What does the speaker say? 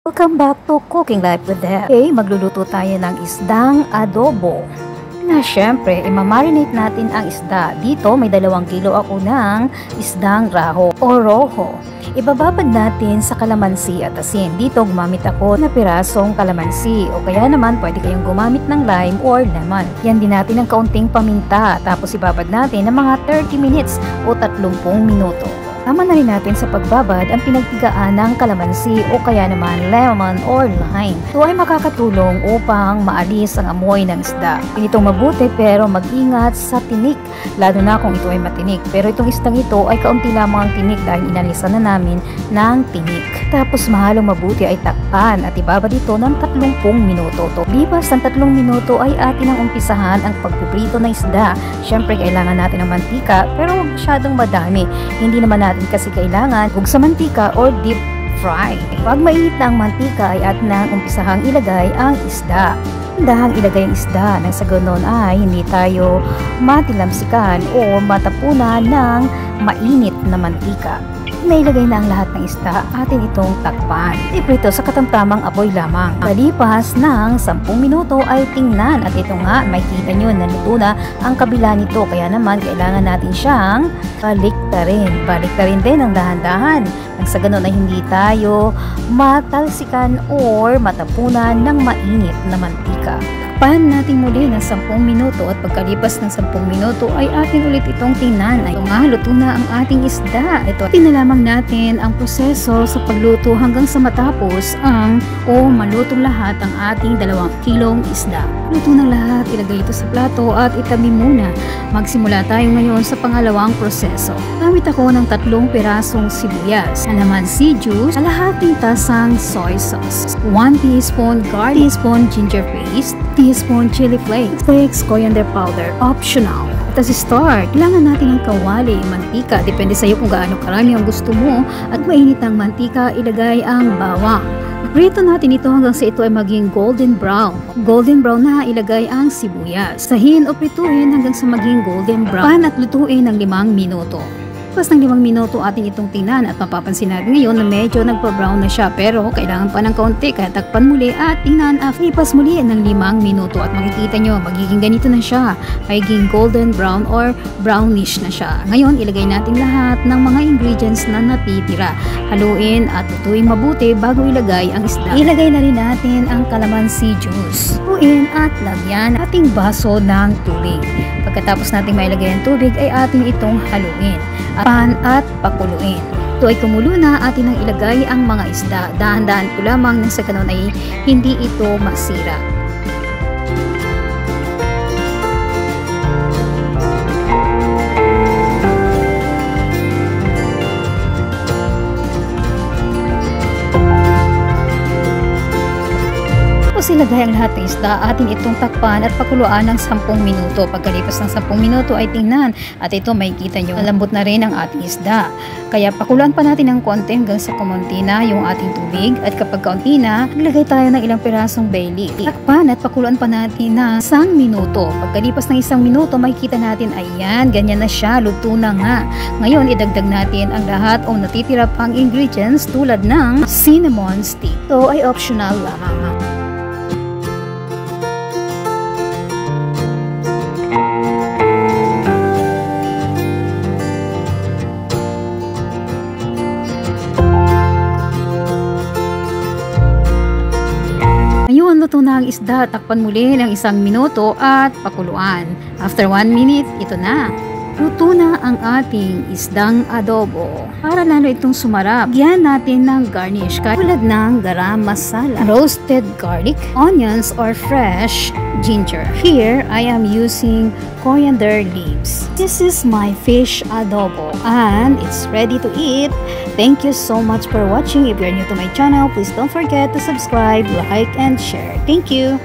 Welcome back to Cooking Life with Deb. Okay, magluluto tayo ng isdang adobo. Na syempre, imamarinate natin ang isda. Dito may 2 kilo ako ng isdang raho o rojo. Ibababad natin sa kalamansi at asin. Dito gumamit ako na pirasong kalamansi o kaya naman pwede kayong gumamit ng lime or lemon. Yan din natin ng kaunting paminta tapos ibabad natin ng mga 30 minutes o 30 minuto. Tama na rin natin sa pagbabad ang pinagtigaan ng kalamansi o kaya naman lemon or lime. Ito ay makakatulong upang maalis ang amoy ng isda. Itong mabuti pero mag-ingat sa tinik, lalo na kung ito ay matinik. Pero itong isdang ito ay kaunti lamang ang tinik dahil inalisan na namin ng tinik. Tapos mahalong mabuti ay takpan at ibabad ito ng 30 minuto. Lipas ng 3 minuto ay atin ang umpisahan ang pagpiprito ng isda. Siyempre kailangan natin ng mantika pero huwag masyadong madami. Hindi naman natin kasi kailangan huwag sa mantika or deep fry. Pag mainit na ang mantika ay atin na umpisahang ilagay ang isda. Dahang ilagay ang isda nang sa ganoon ay hindi tayo matilamsikan o matapunan ng mainit na mantika. Nailagay na ang lahat ng isda, atin itong takpan. Iprito sa katamtamang apoy lamang. Palipas ng 10 minuto ay tingnan at ito nga makikita nyo na luto na ang kabila nito. Kaya naman kailangan natin siyang baliktarin. Baliktarin din ang dahan-dahan. Nang sa ganun ay hindi tayo matalsikan or matapunan ng mainit na mantika. Takpan natin muli ng 10 minuto at pagkalipas ng 10 minuto ay atin ulit itong tingnan. Ito nga, luto na ang ating isda. Ito, tinalamang natin ang proseso sa pagluto hanggang sa matapos malutong lahat ang ating 2 kilong isda. Luto na lahat, ilagay ito sa plato at itabi muna. Magsimula tayo ngayon sa pangalawang proseso. Gamit ako ng 3 pirasong sibuyas, kalamansi juice, kalahating tasang soy sauce, 1 teaspoon garlic, teaspoon ginger paste, teaspoon chili flakes, coriander powder, optional. At as start, kailangan natin ng kawali, mantika, depende sa iyo kung gaano karami ang gusto mo at mainit ang mantika, ilagay ang bawang. Prito natin ito hanggang sa ito ay maging golden brown. Golden brown na ilagay ang sibuyas. Sahin o prituhin hanggang sa maging golden brown at lutuin ng 5 minuto. Pas ng 5 minuto atin itong tingnan at mapapansin natin ngayon na medyo nagpa-brown na siya pero kailangan pa ng kaunti kaya takpan muli at tingnan after ipas muli ng 5 minuto at makikita nyo magiging ganito na siya, magiging golden brown or brownish na siya. Ngayon ilagay natin lahat ng mga ingredients na natitira, haluin at lutuin mabuti bago ilagay ang isda. Ilagay na rin natin ang calamansi juice, haluin at lagyan ating baso ng tubig. Pagkatapos natin mailagay ang tubig ay atin itong haluin pan at pakuluin. Ito ay kumulo na, atin ang ilagay ang mga isda. Dahan-dahan po lamang nang sa ganun ay hindi ito masira. Tapos ilagay ang lahat ng isda, atin itong takpan at pakuluan ng 10 minuto. Pagkalipas ng 10 minuto ay tingnan at ito makikita nyo, lambot na rin ang ating isda. Kaya pakuluan pa natin ng konti hanggang sa kumunti na yung ating tubig at kapag kaunti na, ilagay tayo ng ilang pirasong bay leaf. Takpan at pakuluan pa natin ng 1 minuto. Pagkalipas ng 1 minuto, makikita natin, ayan, ganyan na siya, luto na nga. Ngayon, idagdag natin ang lahat o natitira pang ingredients tulad ng cinnamon stick. Ito ay optional lamang. Ngayon, luto na ang isda. Takpan muli ng 1 minuto at pakuluan. After 1 minute, ito na. Luto na ang ating isdang adobo. Para lalo itong sumarap, lagyan natin ng garnish tulad ng garam masala, roasted garlic, onions or fresh ginger. Here, I am using coriander leaves. This is my fish adobo and it's ready to eat. Thank you so much for watching. If you're new to my channel, please don't forget to subscribe, like, and share. Thank you!